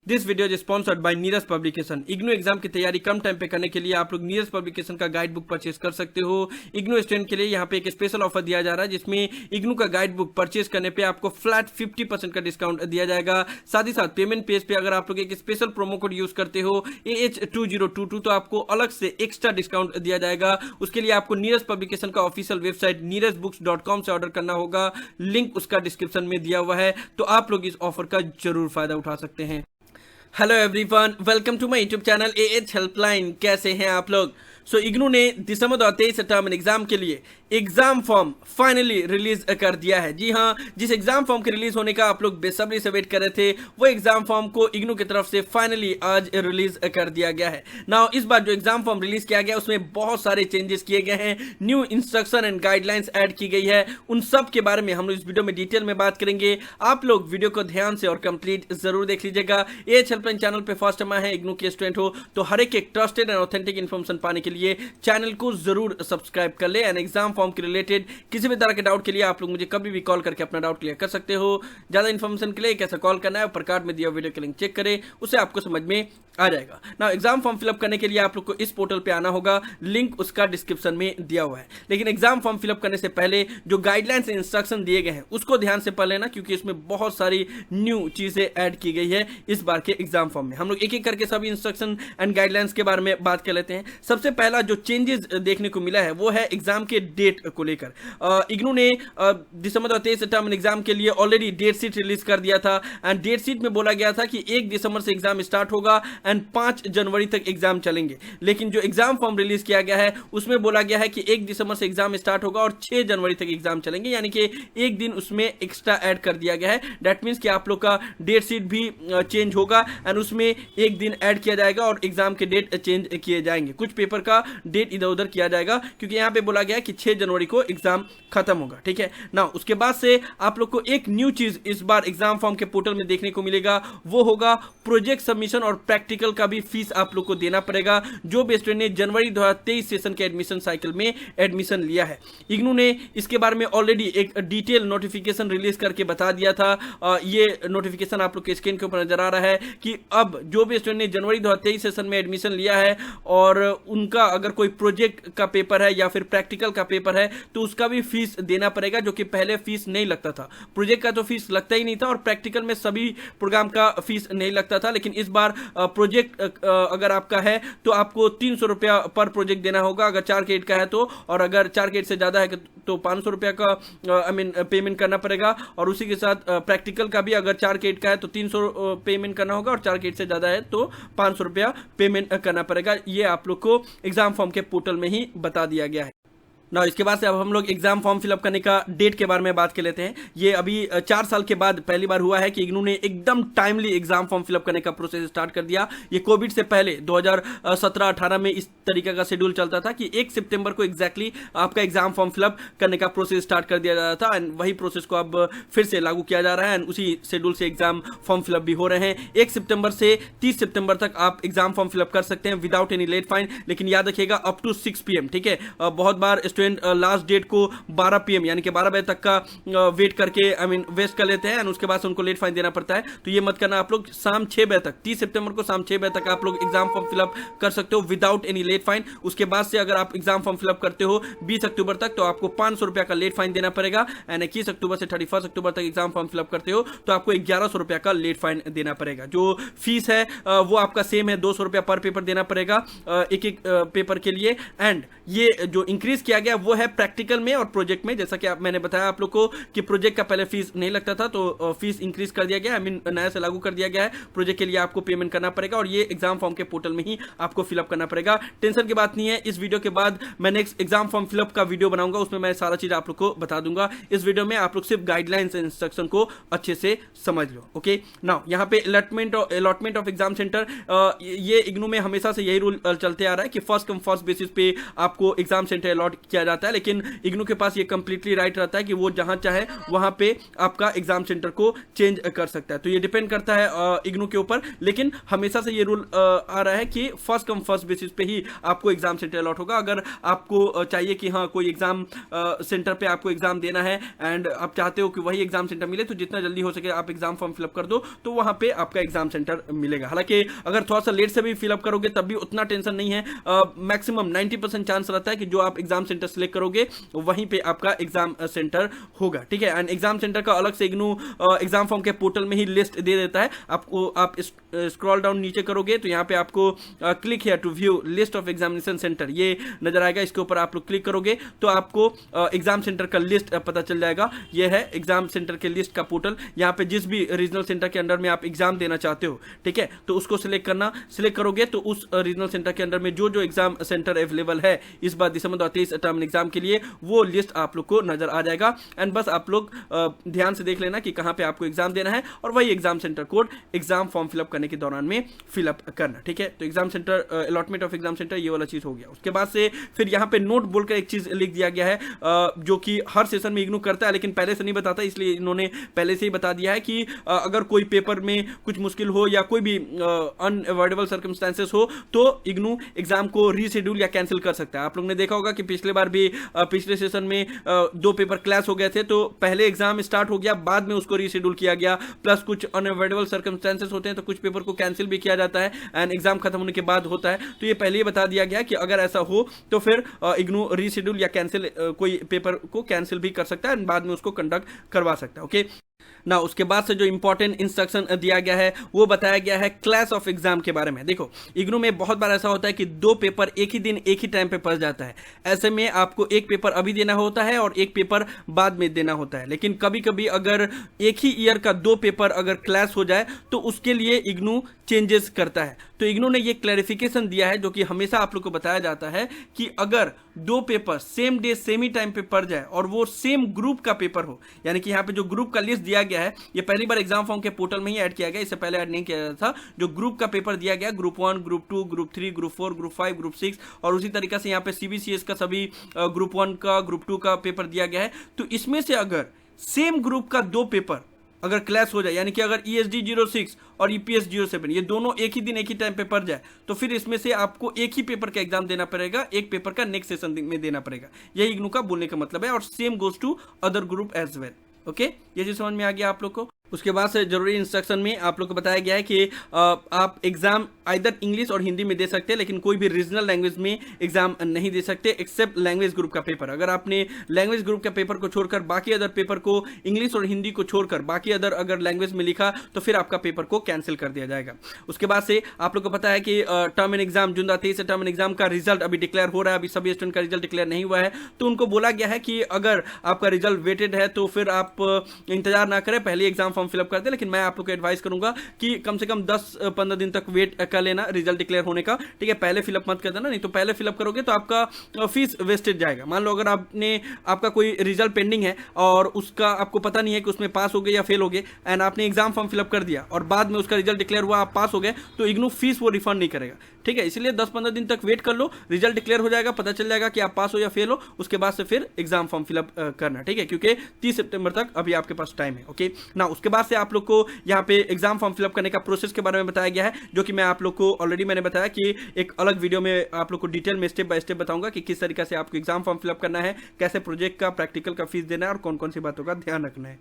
This video is sponsored by Neeraj publication. IGNOU exam की तैयारी कम time पे करने के लिए आप लोग नीरज पब्लिकेशन का गाइड बुक परचेज कर सकते हो। इग्नू स्टूडेंट के लिए यहाँ पे एक स्पेशल ऑफर दिया जा रहा है जिसमें इग्नू का गाइड बुक परचेज करने पे आपको फ्लैट 50% का डिस्काउंट दिया जाएगा। साथ ही साथ पेमेंट पेज पे अगर आप लोग एक स्पेशल प्रोमो कोड यूज करते हो AH2022 तो आपको अलग से एक्स्ट्रा डिस्काउंट दिया जाएगा। उसके लिए आपको नीरज पब्लिकेशन का ऑफिशियल वेबसाइट neerajbooks.com से ऑर्डर करना होगा। लिंक उसका डिस्क्रिप्शन में दिया हुआ है, तो आप लोग इस ऑफर का जरूर फायदा उठा सकते हैं। Hello everyone, welcome to my YouTube channel AH helpline. कैसे हैं आप लोग? इग्नू ने दिसंबर 2023 टर्म एग्जाम के लिए एग्जाम फॉर्म फाइनली रिलीज कर दिया है। जी हाँ, जिस एग्जाम फॉर्म के रिलीज होने का आप लोग बेसब्री से वेट कर रहे थे, वो एग्जाम फॉर्म को इग्नू की तरफ से फाइनली आज रिलीज कर दिया गया है। नाउ इस बार जो एग्जाम फॉर्म रिलीज किया गया उसमें बहुत सारे चेंजेस किए गए हैं, new instruction and guidelines add की गई है। उन सब के बारे में हम लोग इस वीडियो में डिटेल में बात करेंगे। आप लोग वीडियो को ध्यान से और कंप्लीट जरूर देख लीजिएगा। AH हेल्पलाइन चैनल पे फर्स्ट टाइम आए हैं, इग्नू के स्टूडेंट हो तो हर एक ट्रस्टेड एंड ऑथेंटिक इन्फॉर्मेशन पाने के लिए चैनल को जरूर सब्सक्राइब कर ले। एंड एग्जाम फॉर्म के रिलेटेड किसी भी तरह के डाउट के लिए आप लोग मुझे कभी भी कॉल करके अपना डाउट क्लियर कर सकते हो। ज्यादा इन्फॉर्मेशन के लिए कैसे कॉल करना है ऊपर कार्ड में दिया वीडियो के लिंक चेक करें, उससे आपको समझ में आ जाएगा। ना एग्जाम फॉर्म फिलअप करने के लिए आप लोग को इस पोर्टल पे आना होगा, लिंक उसका डिस्क्रिप्शन में दिया हुआ है। लेकिन एग्जाम फॉर्म फिलअप करने से पहले जो गाइडलाइंस एंड इंस्ट्रक्शन दिए गए हैं उसको ध्यान से पढ़ लेना, क्योंकि इसमें बहुत सारी न्यू चीजें ऐड की गई है इस बार के एग्जाम फॉर्म में। हम लोग एक एक करके सभी इंस्ट्रक्शन एंड गाइडलाइंस के बारे में बात कर लेते हैं। सबसे पहला जो चेंजेस देखने को मिला है वो है एग्जाम के डेट को लेकर। इग्नू ने दिसंबर 2023 टर्म एग्जाम के लिए ऑलरेडी डेट शीट रिलीज कर दिया था। एंड डेट शीट में बोला गया था कि 1 दिसंबर से एग्जाम स्टार्ट होगा एंड 5 जनवरी तक एग्जाम चलेंगे। लेकिन जो एग्जाम फॉर्म रिलीज किया गया है उसमें बोला गया है कि 1 दिसंबर से एग्जाम स्टार्ट होगा और 6 जनवरी तक एग्जाम चलेंगे, यानी कि एक दिन उसमें एक्स्ट्रा ऐड कर दिया गया है। दैट मीन्स कि आप लोग का डेट शीट भी चेंज होगा एंड उसमें एक दिन ऐड किया जाएगा और एग्जाम के डेट चेंज किए जाएंगे। कुछ पेपर का डेट इधर उधर किया जाएगा, क्योंकि यहाँ पे बोला गया है कि 6 जनवरी को एग्जाम खत्म होगा। ठीक है ना, उसके बाद से आप लोग को एक न्यू चीज इस बार एग्जाम फॉर्म के पोर्टल में देखने को मिलेगा, वो होगा प्रोजेक्ट सबमिशन और प्रैक्टिकल का भी फीस आप लोग को देना पड़ेगा, जो भी स्टूडेंट ने जनवरी 2023 सेशन के एडमिशन साइकिल में एडमिशन लिया है। इग्नू ने इसके बारे में ऑलरेडी एक डिटेल नोटिफिकेशन रिलीज करके बता दिया था। ये नोटिफिकेशन आप लोग के स्क्रीन के ऊपर नजर आ रहा है कि अब जो भी स्टूडेंट ने जनवरी 2023 सेशन में एडमिशन लिया है और उनका अगर कोई प्रोजेक्ट का पेपर है या फिर प्रैक्टिकल का पेपर है तो उसका भी फीस देना पड़ेगा, जो कि पहले फीस नहीं लगता था। प्रोजेक्ट का तो फीस लगता ही नहीं था और प्रैक्टिकल में सभी प्रोग्राम का फीस नहीं लगता था। लेकिन इस बार प्रोजेक्ट अगर आपका है तो आपको 300 रुपया पर प्रोजेक्ट देना होगा अगर 4 क्रेडिट का है तो, और अगर 4 क्रेडिट से ज्यादा है तो 500 रुपया का पेमेंट करना पड़ेगा। और उसी के साथ प्रैक्टिकल का भी अगर 4 क्रेडिट का है तो 300 पेमेंट करना होगा और 4 क्रेडिट से ज्यादा है तो 500 रुपया पेमेंट करना पड़ेगा। ये आप लोग को एग्जाम फॉर्म के पोर्टल में ही बता दिया गया है ना। इसके बाद से अब हम लोग एग्जाम फॉर्म फिलअप करने का डेट के बारे में बात कर लेते हैं। ये अभी 4 साल के बाद पहली बार हुआ है कि इग्नू ने एकदम टाइमली एग्जाम फॉर्म फिलअप करने का प्रोसेस स्टार्ट कर दिया। ये कोविड से पहले 2017-18 में इस तरीके का शेड्यूल चलता था कि 1 सितंबर को एग्जैक्टली आपका एग्जाम फॉर्म फिलअप करने का प्रोसेस स्टार्ट कर दिया जाता था। एंड वही प्रोसेस को अब फिर से लागू किया जा रहा है एंड उसी शेड्यूल से एग्जाम फॉर्म फिलअप भी हो रहे हैं। 1 सितंबर से 30 सितंबर तक आप एग्जाम फॉर्म फिलअप कर सकते हैं विदाउट एनी लेट फाइन। लेकिन याद रखिएगा अप टू 6 PM। ठीक है, बहुत बार स्टूडेंट लास्ट डेट को 12 PM यानी कि 12 बजे तक का वेट करके वेस्ट कर लेते हैं और उसके बाद से उनको लेट फाइन देना पड़ता है। तो ये मत करना, आप लोग शाम 6 बजे तक 30 सितंबर को शाम 6 बजे तक आप लोग एग्जाम फॉर्म फिलअप कर सकते हो विदाउट एनी लेट फाइन। उसके बाद से अगर आप एग्जाम फॉर्म फिलअप करते हो 20 अक्टूबर तक तो आपको 500 रुपया का लेट फाइन देना पड़ेगा। एंड 21 अक्टूबर से 31 अक्टूबर तक एग्जाम फॉर्म फिलअप करते हो तो आपको 1100 रुपया का लेट फाइन देना पड़ेगा। जो फीस है वो आपका सेम है, 200 रुपया पर पेपर देना पड़ेगा एक एक पेपर के लिए। एंड ये जो इंक्रीज किया गया वो है प्रैक्टिकल में और प्रोजेक्ट में। जैसा कि मैंने बताया आप लोग को कि प्रोजेक्ट का पहले फीस नहीं लगता था तो फीस इंक्रीज कर दिया गया, नया से लागू कर दिया गया है। प्रोजेक्ट के लिए आपको पेमेंट करना पड़ेगा और ये एग्जाम फॉर्म के पोर्टल में ही आपको फिलअप करना पड़ेगा। टेंशन की बात नहीं है, इस वीडियो के बाद मैं नेक्स्ट एग्जाम फॉर्म फिलअप का वीडियो बनाऊंगा, उसमें मैं सारा चीज आप लोग को बता दूंगा। इस वीडियो में आप लोग सिर्फ गाइडलाइंस एंड इंस्ट्रक्शन को अच्छे से समझ लो। ओके, नाउ यहाँ पे अलॉटमेंट ऑफ एग्जाम सेंटर, ये इग्नू में हमेशा से यही रूल चलते आ रहा है कि फर्स्ट कम फर्स्ट बेसिस पे आपको एग्जाम सेंटर अलॉट किया जाता है, लेकिन इग्नू के पास ये कंप्लीटली राइट रहता है कि वो जहां चाहे वहां पे आपका एग्जाम सेंटर को चेंज कर सकता है। तो ये डिपेंड करता है इग्नू के ऊपर, लेकिन हमेशा से ये रूल आ रहा है कि फर्स्ट कम फर्स्ट बेसिस पे ही आपको एग्जाम सेंटर अलॉट होगा। अगर आपको चाहिए कि हाँ कोई एग्जाम सेंटर पे आपको एग्जाम देना है एंड आप चाहते हो कि वही एग्जाम सेंटर मिले, तो जितना जल्दी हो सके आप एग्जाम फॉर्म फिलअप कर दो, तो वहां पे आपका एग्जाम सेंटर मिलेगा। हालांकि अगर थोड़ा सा लेट से भी फिलअप करोगे तब भी उतना टेंशन नहीं है। मैक्सिमम 90% चांस रहता है कि जो आप एग्जाम सेंटर सिलेक्ट करोगे वहीं पे आपका एग्जाम सेंटर होगा, ठीक है। एंड एग्जाम सेंटर का अलग से इग्नू एग्जाम फॉर्म के पोर्टल में ही लिस्ट दे देता है आपको। आप स्क्रॉल डाउन नीचे करोगे तो यहाँ पे आपको click here to view list of examination centre ये नजर आएगा। इसके ऊपर आप लोग क्लिक करोगे तो आपको एग्जाम सेंटर का लिस्ट पता चल जाएगा। ये है एग्जाम सेंटर के लिस्ट का पोर्टल। यहाँ पे जिस भी रीजनल सेंटर के अंडर में आप एग्जाम देना चाहते हो, ठीक है, तो उसको सिलेक्ट करना। सिलेक्ट करोगे तो उस रीजनल सेंटर के अंदर में जो जो एग्जाम सेंटर अवेलेबल है इस बार दिसंबर 2023 टर्म एग्जाम के लिए, वो लिस्ट आप लोग को नजर आ जाएगा। एंड बस आप लोग ध्यान से देख लेना कि कहाँ पे आपको एग्जाम देना है और वही exam centre code exam form fill up करने के दौरान में फिलअप करना, ठीक है। तो exam centre allotment of exam centre ये वाला चीज हो गया। उसके बाद से फिर यहाँ पे नोट बोलकर एक चीज लिख दिया गया है जो कि हर सेशन में इग्नू करता है, लेकिन पहले से नहीं बताता, इसलिए इन्होंने पहले से ही बता दिया है कि अगर कोई पेपर में कुछ मुश्किल हो या कोई भी अनअवॉइडेबल सर्कमस्टेंसेस हो तो इग्नू एग्जाम को रीशेड्यूल या कैंसिल कर सकता है। आप लोग ने देखा होगा कि पिछले बार भी पिछले सेशन में 2 पेपर क्लैश हो गए थे, तो पहले एग्जाम स्टार्ट हो गया, बाद में उसको रीशेड्यूल किया गया। प्लस कुछ अनअवॉइडेबल सर्कमस्टेंसेस होते हैं तो कुछ पेपर को कैंसिल भी किया जाता है एंड एग्जाम खत्म होने के बाद होता है। तो ये पहले ही बता दिया गया कि अगर ऐसा हो तो फिर इग्नू रीशेड्यूल या कैंसिल कोई पेपर को कैंसिल भी कर सकता है एंड बाद में उसको कंडक्ट करवा सकता है, ओके ना। उसके बाद से जो इंपॉर्टेंट इंस्ट्रक्शन दिया गया है वो बताया गया है क्लास ऑफ एग्जाम के बारे में। देखो इग्नू में बहुत बार ऐसा होता है कि 2 पेपर एक ही दिन एक ही टाइम पे पड़ जाता है। ऐसे में आपको एक पेपर अभी देना होता है और एक पेपर बाद में देना होता है। लेकिन कभी कभी अगर एक ही ईयर का 2 पेपर अगर क्लास हो जाए तो उसके लिए इग्नू चेंजेस करता है। तो इग्नू ने ये क्लैरिफिकेशन दिया है जो कि हमेशा आप लोग को बताया जाता है कि अगर 2 पेपर सेम डे सेम ही टाइम पे पड़ जाए और वो सेम ग्रुप का पेपर हो, यानी कि यहाँ पे जो ग्रुप का लिस्ट दिया गया है ये पहली बार एग्जाम फॉर्म के पोर्टल में ही ऐड किया गया, इससे पहले ऐड नहीं किया जाता था। जो ग्रुप का पेपर दिया गया group 1, group 2, group 3, group 4, group 5, group 6 और उसी तरीके से यहाँ पे सीबीसीएस का सभी ग्रुप 1 का ग्रुप 2 का पेपर दिया गया है। तो इसमें से अगर सेम ग्रुप का 2 पेपर अगर क्लैश हो जाए, यानी कि अगर ESD 06 और EPS 07 ये दोनों एक ही दिन एक ही टाइम पे पड़ जाए तो फिर इसमें से आपको एक ही पेपर का एग्जाम देना पड़ेगा, एक पेपर का नेक्स्ट सेशन में देना पड़ेगा। यही इग्नू का बोलने का मतलब है। और same goes to other group as well, okay. ये चीज समझ में आ गया आप लोग को। उसके बाद से जरूरी इंस्ट्रक्शन में आप लोग को बताया गया है कि आप एग्जाम आइदर इंग्लिश और हिंदी में दे सकते हैं, लेकिन कोई भी रीजनल लैंग्वेज में एग्जाम नहीं दे सकते एक्सेप्ट लैंग्वेज ग्रुप का पेपर। अगर आपने लैंग्वेज ग्रुप का पेपर को छोड़कर बाकी अदर पेपर को इंग्लिश और हिंदी को छोड़कर बाकी अदर अगर लैंग्वेज में लिखा तो फिर आपका पेपर को कैंसिल कर दिया जाएगा। उसके बाद से आप लोग को पता है कि टर्म एंड एग्जाम जून 23 से टर्म एंड एग्जाम का रिजल्ट अभी डिक्लेयर हो रहा है। अभी सभी स्टूडेंट का रिजल्ट डिक्लेयर नहीं हुआ है, तो उनको बोला गया है कि अगर आपका रिजल्ट वेटेड है तो फिर आप इंतजार ना करें, पहले एग्जाम फॉर्म फिलअप कर दे। लेकिन मैं आप लोग को एडवाइस करूंगा कि कम से कम 10-15 दिन तक वेट कर लेना रिजल्ट डिक्लेयर होने का, ठीक है। पहले फिलअप मत कर देना, नहीं तो पहले फिलअप करोगे तो आपका फीस वेस्टेज जाएगा। मान लो अगर आपका कोई रिजल्ट पेंडिंग है और उसका आपको पता नहीं है कि उसमें पास हो गए या फेल हो गए एंड आपने एग्जाम फॉर्म फिलअप कर दिया और बाद में उसका रिजल्ट डिक्लेयर हुआ, आप पास हो गए, तो इग्नू फीस वो रिफंड नहीं करेगा, ठीक है। इसलिए 10-15 दिन तक वेट कर लो, रिजल्ट डिक्लेयर हो जाएगा, पता चल जाएगा कि आप पास हो या फेल हो, उसके बाद से फिर एग्जाम फॉर्म फिलअप करना, ठीक है, क्योंकि 30 सितंबर तक अभी आपके पास टाइम है, ओके ना। उसके बाद से आप लोग को यहाँ पे एग्जाम फॉर्म फिलअप करने का प्रोसेस के बारे में बताया गया है, जो कि मैं आप लोग को ऑलरेडी मैंने बताया कि एक अलग वीडियो में आप लोग को डिटेल में स्टेप बाय स्टेप बताऊंगा कि किस तरीके से आपको एग्जाम फॉर्म फिलअप करना है, कैसे प्रोजेक्ट का प्रैक्टिकल का फीस देना है और कौन कौन सी बातों का ध्यान रखना है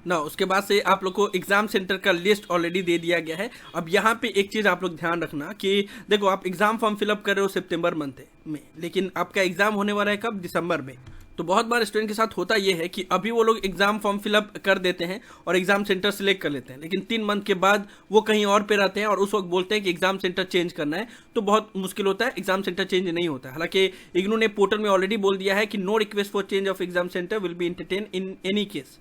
ना। उसके बाद से आप लोग को एग्जाम सेंटर का लिस्ट ऑलरेडी दे दिया गया है। अब यहाँ पे एक चीज आप लोग ध्यान रखना कि देखो आप एग्जाम फॉर्म फिलअप कर रहे हो सितंबर मंथ में, लेकिन आपका एग्जाम होने वाला है कब? दिसंबर में। तो बहुत बार स्टूडेंट के साथ होता यह है कि अभी वो लोग एग्जाम फॉर्म फिलअप कर देते हैं और एग्जाम सेंटर सिलेक्ट कर लेते हैं, लेकिन 3 मंथ के बाद वो कहीं और पे रहते हैं और उस वक्त बोलते हैं कि एग्जाम सेंटर चेंज करना है, तो बहुत मुश्किल होता है, एग्जाम सेंटर चेंज नहीं होता है। हालांकि इग्नू ने पोर्टल में ऑलरेडी बोल दिया है कि no request for change of exam centre will be entertain in any case.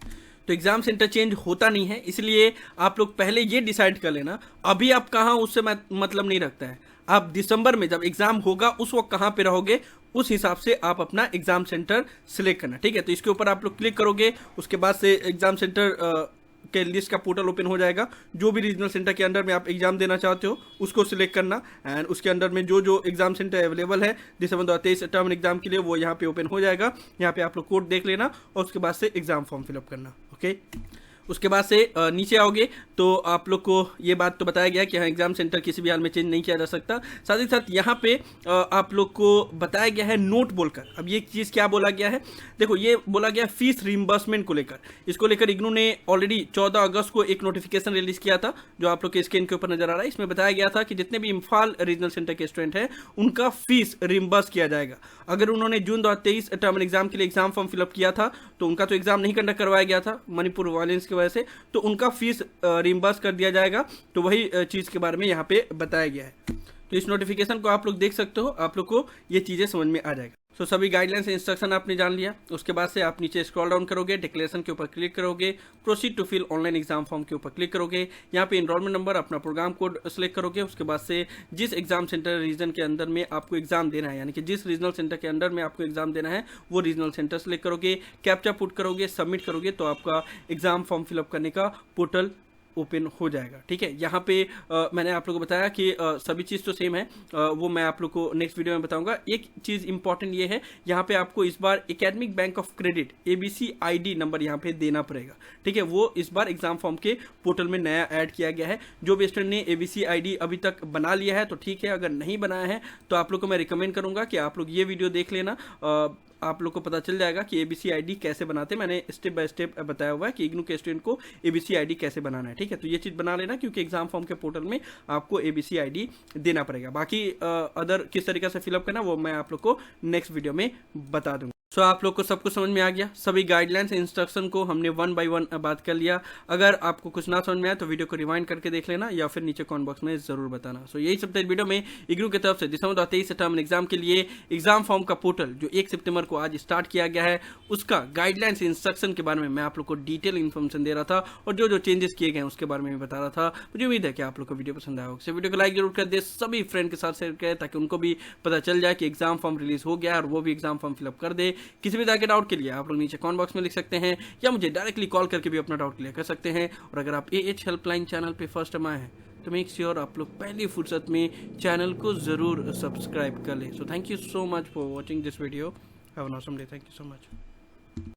तो एग्जाम सेंटर चेंज होता नहीं है, इसलिए आप लोग पहले ये डिसाइड कर लेना अभी आप कहाँ, उससे मतलब नहीं रखता है। आप दिसंबर में जब एग्जाम होगा उस वक्त कहाँ पे रहोगे, उस हिसाब से आप अपना एग्जाम सेंटर सिलेक्ट करना, ठीक है। तो इसके ऊपर आप लोग क्लिक करोगे, उसके बाद से एग्जाम सेंटर के लिस्ट का पोर्टल ओपन हो जाएगा। जो भी रीजनल सेंटर के अंडर में आप एग्जाम देना चाहते हो उसको सिलेक्ट करना, एंड उसके अंडर में जो जो एग्जाम सेंटर अवेलेबल है दिसंबर 2023 टर्म एग्जाम के लिए वो यहाँ पे ओपन हो जाएगा। यहाँ पे आप लोग कोड देख लेना और उसके बाद से एग्जाम फॉर्म फिलअप करना। ओके, उसके बाद से नीचे आओगे तो आप लोग को ये बात तो बताया गया कि हाँ एग्जाम सेंटर किसी भी हाल में चेंज नहीं किया जा सकता। साथ ही साथ यहाँ पे आप लोग को बताया गया है नोट बोलकर। अब ये चीज़ क्या बोला गया है, देखो ये बोला गया फीस रिम्बर्समेंट को लेकर। इसको लेकर इग्नू ने ऑलरेडी 14 अगस्त को एक नोटिफिकेशन रिलीज किया था जो आप लोग के स्क्रीन के ऊपर नजर आ रहा है। इसमें बताया गया था कि जितने भी इम्फाल रीजनल सेंटर के स्टूडेंट हैं उनका फीस रिम्बर्स किया जाएगा। अगर उन्होंने जून 2023 टर्म एग्जाम के लिए एग्जाम फॉर्म फिलअप किया था तो उनका तो एग्जाम नहीं कंडक्ट करवाया गया था मणिपुर वायलेंस की वजह से, तो उनका फीस रिम्बर्स कर दिया जाएगा। तो वही चीज़ के बारे में यहाँ पे बताया गया है। तो इस नोटिफिकेशन को आप लोग देख सकते हो, आप लोग को ये चीज़ें समझ में आ जाएगा। तो सभी गाइडलाइंस इंस्ट्रक्शन आपने जान लिया। उसके बाद से आप नीचे स्क्रॉल डाउन करोगे, डिक्लेरेशन के ऊपर क्लिक करोगे, proceed to fill online exam form के ऊपर क्लिक करोगे। यहाँ पे एनरोलमेंट नंबर, अपना प्रोग्राम कोड सेलेक्ट करोगे। उसके बाद से जिस एग्जाम सेंटर रीजन के अंदर में आपको एग्जाम देना है, यानी कि जिस रीजनल सेंटर के अंदर में आपको एग्जाम देना है वो रीजनल सेंटर सेलेक्ट करोगे, कैप्चा पुट करोगे, सबमिट करोगे तो आपका एग्जाम फॉर्म फिलअप करने का पोर्टल ओपन हो जाएगा। ठीक है, यहाँ पे मैंने आप लोगों को बताया कि सभी चीज़ तो सेम है, वो मैं आप लोग को नेक्स्ट वीडियो में बताऊंगा। एक चीज़ इंपॉर्टेंट ये है, यहाँ पे आपको इस बार academic bank of credit ABC ID number यहाँ पे देना पड़ेगा। ठीक है, वो इस बार एग्जाम फॉर्म के पोर्टल में नया ऐड किया गया है। जो भी स्टूडेंट ने ABC ID अभी तक बना लिया है तो ठीक है, अगर नहीं बनाया है तो आप लोग को मैं रिकमेंड करूंगा कि आप लोग ये वीडियो देख लेना। आप लोग को पता चल जाएगा कि ABC ID कैसे बनाते हैं। मैंने स्टेप बाय स्टेप बताया हुआ है कि इग्नू के स्टूडेंट को ABC ID कैसे बनाना है। ठीक है, तो ये चीज़ बना लेना क्योंकि एग्जाम फॉर्म के पोर्टल में आपको ABC ID देना पड़ेगा। बाकी अदर किस तरीके से फिलअप करना वो मैं आप लोग को नेक्स्ट वीडियो में बता दूंगा। सो आप लोग को सब कुछ समझ में आ गया। सभी गाइडलाइंस इंस्ट्रक्शन को हमने 1 बाय 1 बात कर लिया। अगर आपको कुछ ना समझ में आए तो वीडियो को रिवाइंड करके देख लेना या फिर नीचे कमेंट बॉक्स में जरूर बताना। सो यही सब था वीडियो में। इग्नू की तरफ से दिसंबर 2023 टर्म एग्जाम के लिए एग्जाम फॉर्म का पोर्टल जो 1 सितंबर को आज स्टार्ट किया गया है उसका गाइडलाइंस इंस्ट्रक्शन के बारे में मैं आप लोग को डिटेल इन्फॉर्मेशन दे रहा था और जो जो चेंजेस किए गए उसके बारे में बता रहा था। मुझे उम्मीद है कि आप लोग को वीडियो पसंद आया होगा। वीडियो को लाइक जरूर कर दे, सभी फ्रेंड के साथ शेयर करें ताकि उनको भी पता चल जाए कि एग्जाम फॉर्म रिलीज हो गया और वो भी एग्जाम फॉर्म फिलअप कर दे। किसी भी तरह के डाउट के लिए आप लोग नीचे कमेंट बॉक्स में लिख सकते हैं या मुझे डायरेक्टली कॉल करके भी अपना डाउट क्लियर कर सकते हैं। और अगर आप AH हेल्पलाइन चैनल पे फर्स्ट टाइम आए हैं तो मेक श्योर आप लोग पहली फुर्सत में चैनल को जरूर सब्सक्राइब कर लें। So thank you so much for watching this video. Have an awesome day. Thank you so much.